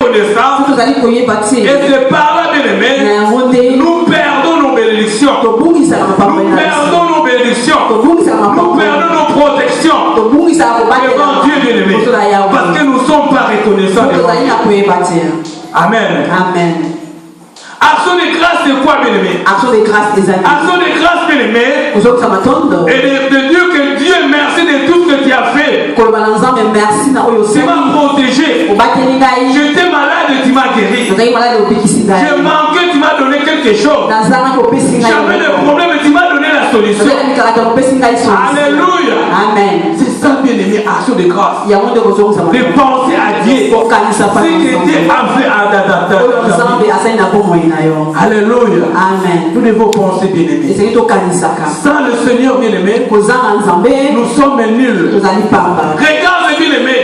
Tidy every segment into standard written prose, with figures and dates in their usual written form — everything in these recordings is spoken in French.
Et c'est par là, bien aimé, nous perdons nos bénédictions. Nous perdons nos bénédictions. Nous perdons nos protections. Devant Dieu, bien aimé. Parce que nous ne sommes pas reconnaissants devant Dieu. Amen. Amen. Action de grâce, c'est quoi, bien aimé? Action de grâce, des amis. Action de grâce, bien aimé. Et de dire que Dieu merci de tout ce que tu as fait. Tu m'as protégé. J'étais malade, tu m'as guéri. J'ai manqué, tu m'as donné quelque chose. J'avais des problèmes, tu m'as donné la solution. Alléluia. Amen. C'est ça, bien aimé, action de grâce. De penser à Dieu. Ce que Dieu a fait à ta. Alléluia. Amen. Nous devons penser, bien aimé. Sans le Seigneur, bien aimé, nous sommes nuls. Regarde, bien aimé,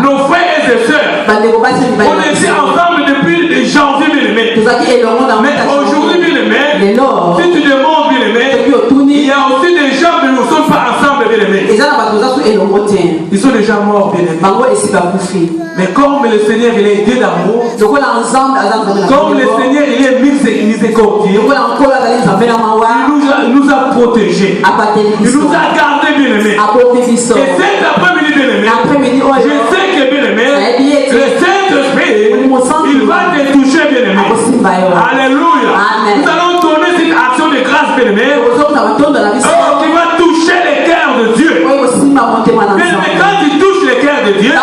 nos frères et sœurs, on était ensemble depuis janvier, bien aimé. Mais aujourd'hui, bien aimé, si tu demandes, bien aimé, il y a aussi des gens qui ne sont pas ensemble, bien aimé. Ils sont déjà morts, bien aimé. Mais comme le Seigneur il est aidé d'amour, comme le Seigneur il est miséricordieux, il nous a protégés, il nous a gardés, bien aimé. Et cet après-midi, bien aimé, je sais que, bien aimé, le Saint-Esprit il va te toucher, bien aimé. Alléluia. Nous allons donner cette action de grâce, bien aimé, qui va toucher les cœurs de Dieu. Bien aimé, quand tu touches les cœurs de Dieu, et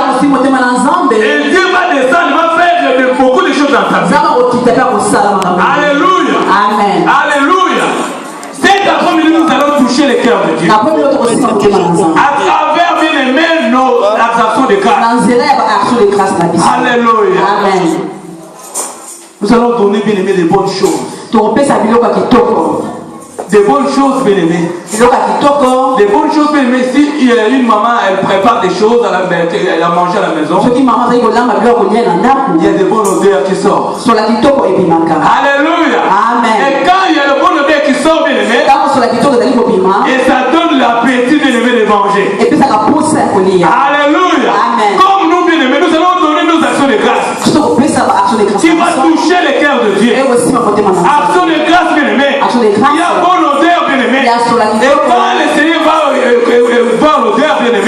Dieu va descendre, il va faire beaucoup de choses dans ta vie. Alléluia. Amen. Alléluia. Cet après-midi, nous allons toucher les cœurs de Dieu. À travers, bien aimé, nos actions de grâce. Alléluia. Amen. Nous allons donner, bien aimé, des bonnes choses. Des bonnes choses, bien aimé. Des bonnes choses, bien aimé. Si il y a une maman, elle prépare des choses, elle a mangé à la maison. Il y a des bonnes odeurs qui sortent. Alléluia. Amen. Et quand il y a le bon odeur qui sort, bien aimé, et ça donne l'appétit, bien aimé, de manger. Alléluia. Amen. Comme nous, bien aimé, nous allons donner nos actions de grâce. Qui va toucher les cœurs de Dieu. Action de grâce, bien aimé. Il y a bonne odeur, bien aimé. Et quand le Seigneur va l'odeur, bien aimé, et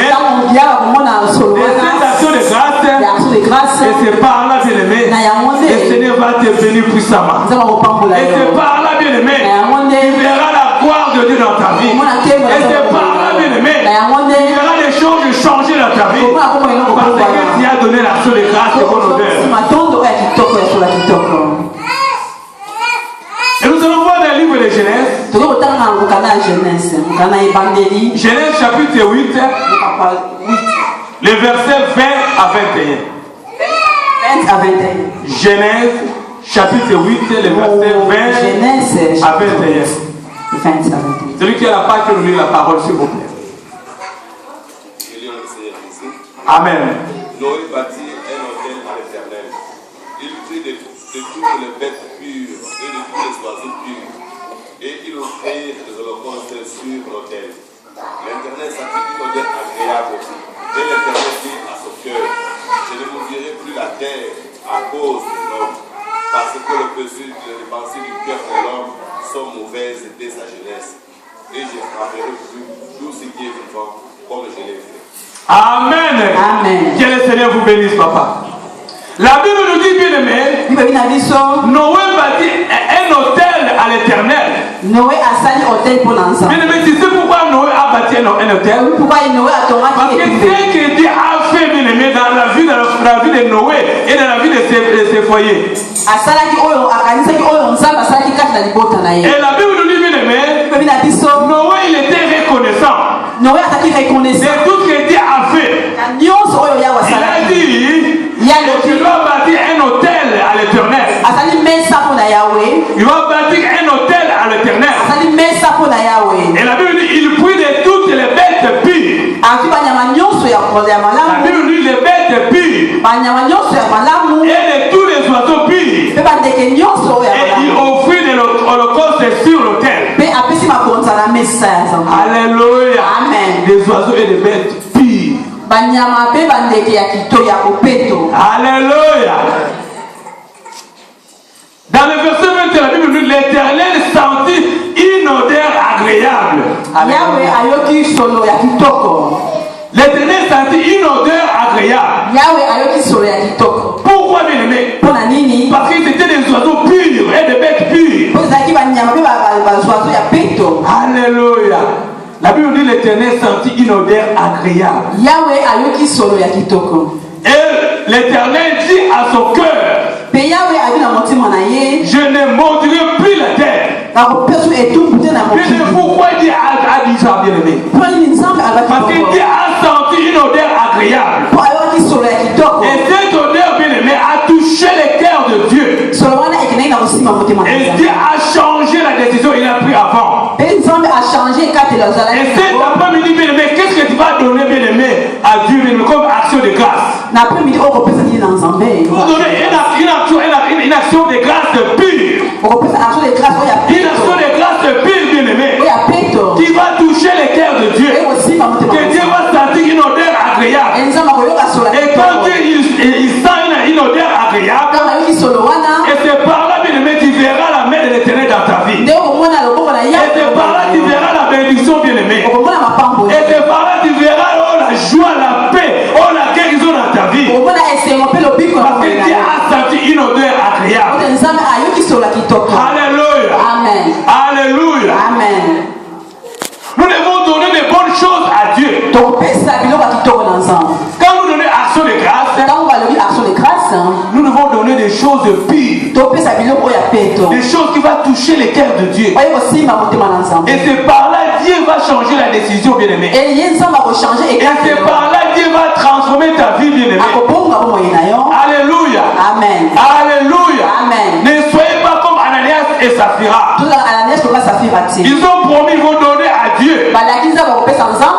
cette action de grâce, et c'est par là, bien aimé, le Seigneur va te bénir puissamment. Et c'est par là, bien aimé, tu verras la gloire de Dieu dans ta vie. Et c'est par là, bien aimé, tu verras les choses changer dans ta vie. Parce que tu as donné l'action de grâce et bonne odeur. Et nous allons voir dans le livre de Genèse. Genèse chapitre 8, les versets 20 à 21. Genèse chapitre 8, les versets 20 à 21. Celui qui a la page peut nous lire la parole, s'il vous plaît. Amen. Noé bâtit un autel à l'Éternel. Il prit de toutes les bêtes pures et de tous les oiseaux purs. Et il offrit des holocaustes sur l'autel. L'Éternel sentit une odeur agréable. Et l'Éternel dit à son cœur: je ne maudirai plus la terre à cause de l'homme, parce que les pensées du cœur de l'homme sont mauvaises dès sa jeunesse. Et je frapperai plus tout ce qui est vivant comme je l'ai fait. Amen. Amen. Que le Seigneur vous bénisse, papa. La Bible nous dit, bien aimé, Noé bâtit un autel à l'Éternel. Bien aimé, tu sais pourquoi Noé a bâti un autel? Parce que ce que Dieu a fait, bien aimé, dans la vie de Noé et dans la vie de ses foyers. Et la Bible nous dit, bien aimé, Noé il était reconnaissant. C'est tout ce que Dieu a fait. Il a dit, tu dois bâtir un autel à l'Éternel. Il va bâtir un autel à l'Éternel. Et la Bible dit, il prit de toutes les bêtes pures. La Bible dit, les bêtes pures. Et de tous les oiseaux purs. Et il offrit de l'holocauste sur l'autel. Alléluia. Amen. Des oiseaux et des bêtes pures. Alléluia. Dans le verset 20, la Bible dit l'Éternel sentit une odeur agréable. L'Éternel sentit une odeur agréable. Pourquoi, bien aimé? Parce que c'était des oiseaux purs et des bêtes pures. Alléluia. La Bible dit l'Éternel sentit une odeur agréable. Et l'Éternel dit à son cœur, je ne maudirai plus la terre. Pourquoi Dieu a dit ça, bien aimé? Parce que Dieu a senti une odeur agréable. Et cette odeur, bien aimé, a touché les cœurs de Dieu. Et Dieu a changé la décision qu'il a prise avant. Et cet après-midi, bien aimé, qu'est-ce que tu vas donner, bien aimé, à Dieu, bien aimé, comme action de grâce? Vous donnez une action de grâce pure. Une action de grâce pure, bien aimé, qui va toucher les cœurs de Dieu. Que Dieu va sentir une odeur agréable. Et quand Dieu il sent une odeur agréable, et c'est par là, bien aimé, tu verras la main de l'Éternel dans ta vie. Et c'est par là tu verras la bénédiction, bien aimé. Et c'est par là tu verras la joie, la paix, la guérison dans ta vie. Parce que Dieu a senti une odeur agréable. Alléluia. Amen. Alléluia. Amen. Nous devons donner des bonnes choses à Dieu. Quand nous donnons action de grâce, nous devons donner des choses pures. Des choses qui vont toucher les cœurs de Dieu. Et c'est par là Dieu va changer la décision, bien aimé. Et c'est par là Dieu va transformer ta vie, bien aimé. Alléluia. Amen. Alléluia. Amen. Ne soyez pas comme Ananias et Saphira. Ils ont promis, ils vont donner à Dieu.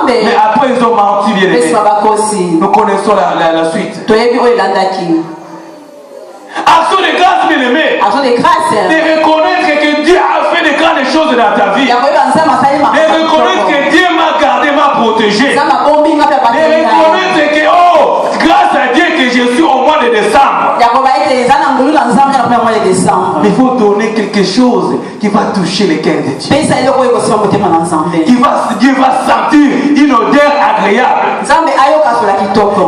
Mais après ils ont menti, bien aimé. Nous connaissons la suite. Action de grâce, bien aimé. De reconnaître que Dieu a fait de grandes choses dans ta vie. De reconnaître que Dieu m'a gardé, m'a protégé. De reconnaître que, grâce à Dieu que je suis au mois de décembre. Il faut donner quelque chose qui va toucher les cœurs de Dieu. Dieu va sentir une odeur agréable.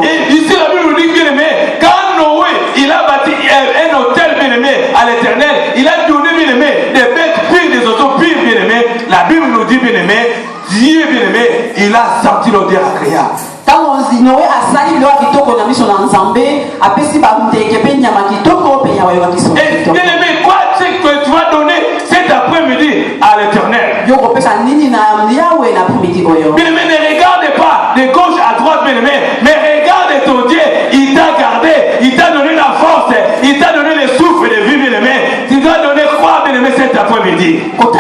Et ici la Bible dit, bien aimé, quand Noé il a bâti un hôtel, bien aimé, à l'Éternel, il a donné, bien aimé, des bêtes pures, des autos pures, bien aimé. La Bible nous dit, bien aimé, Dieu, bien aimé, il a senti l'odeur agréable. Et bien aimé, quoi c'est que tu vas donner cet après-midi à l'Éternel? Bien aimé, ne regarde pas de gauche à droite, bien aimé, mais regarde ton Dieu, il t'a gardé, il t'a donné la force, il t'a donné le souffle de vie, bien aimé. Tu dois donner quoi, bien aimé, cet après-midi? Quand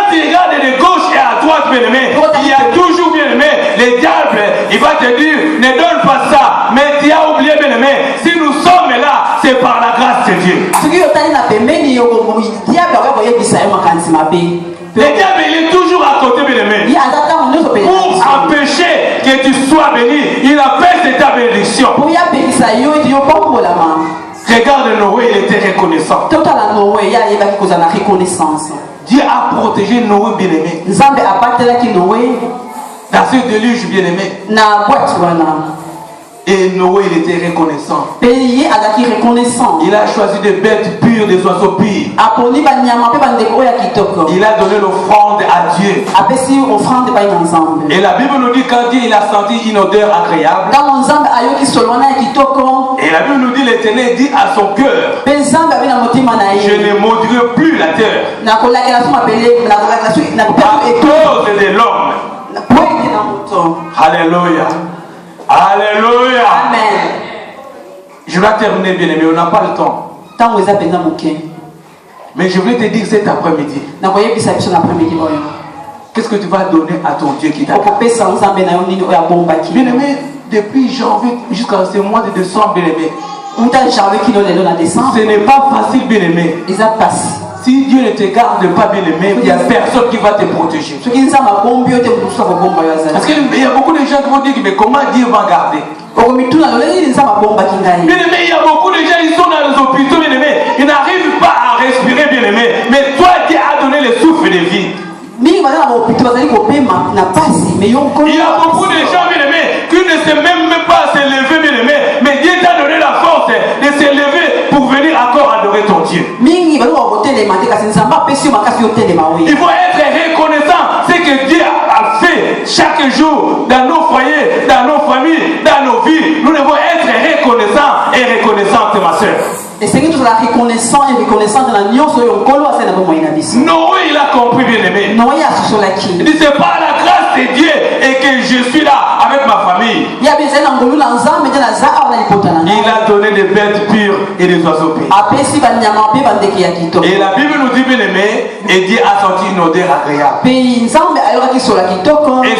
tu regardes de gauche et à droite, bien aimé, il y a toujours, bien aimé, le diable, il va te dire, ne donne pas ça, mais tu as oublié, bien aimé, si nous sommes là, c'est par la grâce de Dieu. Le diable, il est toujours à côté, bien aimé, pour empêcher que tu sois béni. Il a fait ta bénédiction. Regarde Noé, il était reconnaissant. Dieu a protégé Noé, bien aimé. Dans ce déluge, bien aimé. Et Noé, il était reconnaissant. Il a choisi des bêtes pures, des oiseaux purs. Il a donné l'offrande à Dieu. Et la Bible nous dit quand Dieu il a senti une odeur agréable. Et la Bible nous dit l'Éternel dit à son cœur, je ne maudirai plus la terre à cause de l'homme. Alléluia. Alléluia. Amen. Je vais terminer, bien aimé, on n'a pas le temps. Mais je voulais te dire cet après-midi. Qu'est-ce que tu vas donner à ton Dieu qui t'a gardé? Bien aimé, depuis janvier jusqu'à ce mois de décembre, bien aimé, ce n'est pas facile, bien aimé. Si Dieu ne te garde pas, bien aimé, il n'y a personne qui va te protéger. Parce qu'il y a beaucoup de gens qui vont dire mais comment Dieu va garder? Bien aimé, il y a beaucoup de gens qui sont dans les hôpitaux, bien aimé, ils n'arrivent pas à respirer, bien aimé. Mais toi, Dieu a donné le souffle de vie. Il y a beaucoup de gens, bien aimé, qui ne savent même pas se lever, bien aimé. Mais Dieu t'a donné la force de se lever pour venir encore adorer ton Dieu. Il faut être reconnaissant de ce que Dieu a fait chaque jour dans nos foyers, dans nos familles, dans nos vies. Nous devons être reconnaissants et reconnaissantes, ma soeur. Et c'est que tu es reconnaissant et reconnaissant de la nuance sur le colo à cette Noé, il a compris, bien aimé. Il dit c'est pas la grâce de Dieu et que je suis là avec ma famille. Il a donné des bêtes pures et des oiseaux purs. Et la Bible nous dit, bien aimé, et Dieu a senti une odeur agréable. Et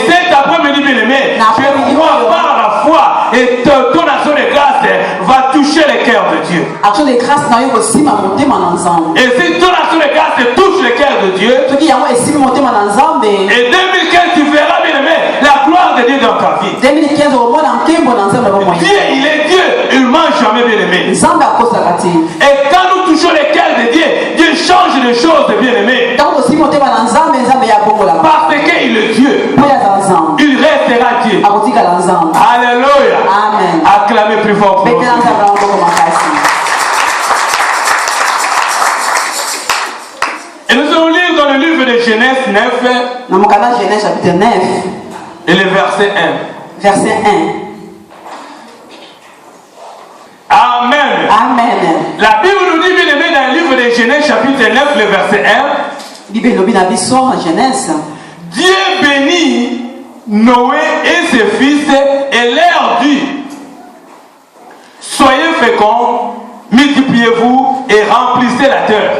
cet après-midi, bien aimé, je crois par la foi et ton action de grâce va toucher le cœur de Dieu. Et si ton action de grâce touche le cœur de Dieu, et 2015 tu verras, bien aimé, la gloire de Dieu dans ta vie. Dieu, il est Dieu, il ne mange jamais, bien aimé. Et quand nous touchons le cœur de Dieu, Dieu change les choses, bien aimé. Parce qu'il est Dieu. Il restera Dieu. Alléluia. Amen. Acclamez plus fort. Et nous allons lire dans le livre de Genèse 9. Genèse chapitre 9. Et le verset 1. Verset 1. Amen. Amen. La Bible nous dit, bien aimé, dans le livre de Genèse chapitre 9, le verset 1. Dieu bénit Noé et ses fils et leur dit: soyez féconds, multipliez-vous et remplissez la terre.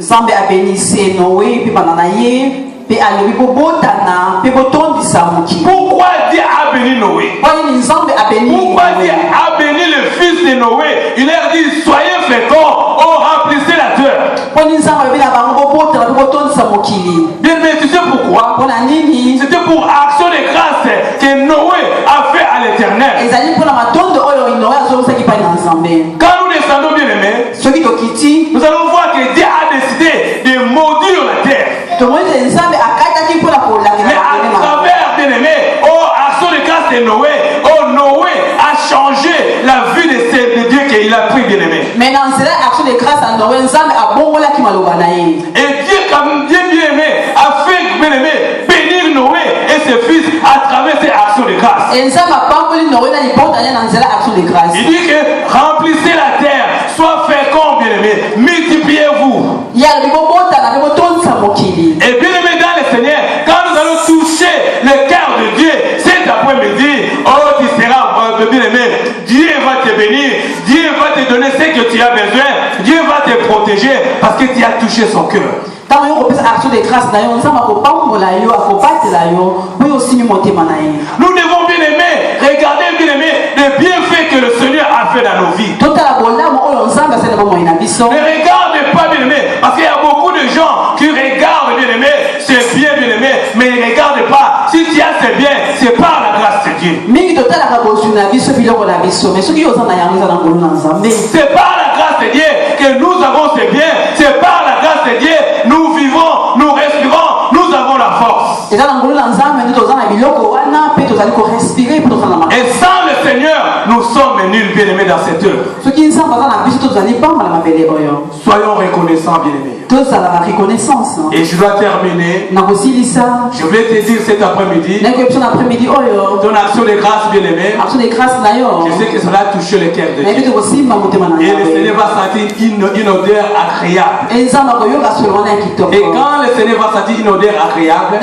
Zambé a béni Noé puis bananaye puis ali bobotana puis botondisa muki. Pourquoi Dieu a béni Noé? Pourquoi Dieu a béni le fils de Noé? Il leur dit: soyez féconds, remplissez la terre. Bien, mais tu sais pourquoi? C'était pour action de grâce que Noé a fait à l'Éternel. Quand nous descendons, bien aimés, nous allons voir que Dieu a décidé de maudire la terre. Mais à travers, bien aimé, action de grâce de Noé, Noé a changé la vie de Dieu qu'il a pris, bien aimé. Et Dieu, comme Dieu bien aimé, a fait, bien aimé, bénir Noé et ses fils à travers ces actions de grâce. Il dit que remplissez la terre, sois fécond, bien aimé, multipliez-vous. Et bien aimé dans le Seigneur, quand nous allons toucher le cœur de Dieu cet après-midi, tu seras bien aimé, Dieu va te bénir, Dieu va te donner ce que tu as besoin, Dieu va te protéger parce que tu as touché son cœur. Nous devons, bien aimé, regarder, bien aimé, les bienfaits que le Seigneur a fait dans nos vies. Ne regarde pas, bien aimé, parce qu'il y a beaucoup de gens qui regardent, bien aimé, c'est bien, bien aimé, mais ils ne regardent pas. Si tu as c'est bien, c'est par la grâce de Dieu. C'est par la grâce de Dieu que nous avons c'est bien. C'est par la grâce de Dieu nous vivons, nous respirons, nous avons la force. Et sans le Seigneur, nous sommes nuls, bien aimés, dans cette œuvre. Soyons reconnaissants, bien aimés. Et je dois terminer. Je vais te dire cet après-midi, ton action de grâce, bien aimé, je sais que cela a touché le cœur de Dieu. Et le Seigneur va sentir une odeur agréable. Et quand le Seigneur va sentir une odeur agréable,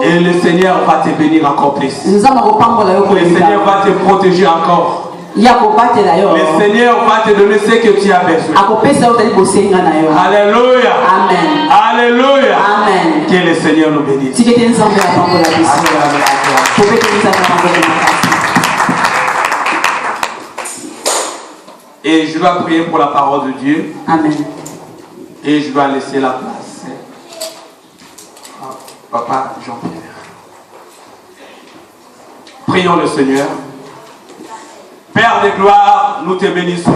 et le Seigneur va te bénir encore plus. Le Seigneur va te protéger encore. Le Seigneur va te donner ce que tu as besoin. Alléluia. Amen. Alléluia. Amen. Que le Seigneur nous bénisse. Et je dois prier pour la parole de Dieu. Amen. Et je dois laisser la place à Papa Jean-Pierre. Prions le Seigneur. Père de gloire, nous te bénissons.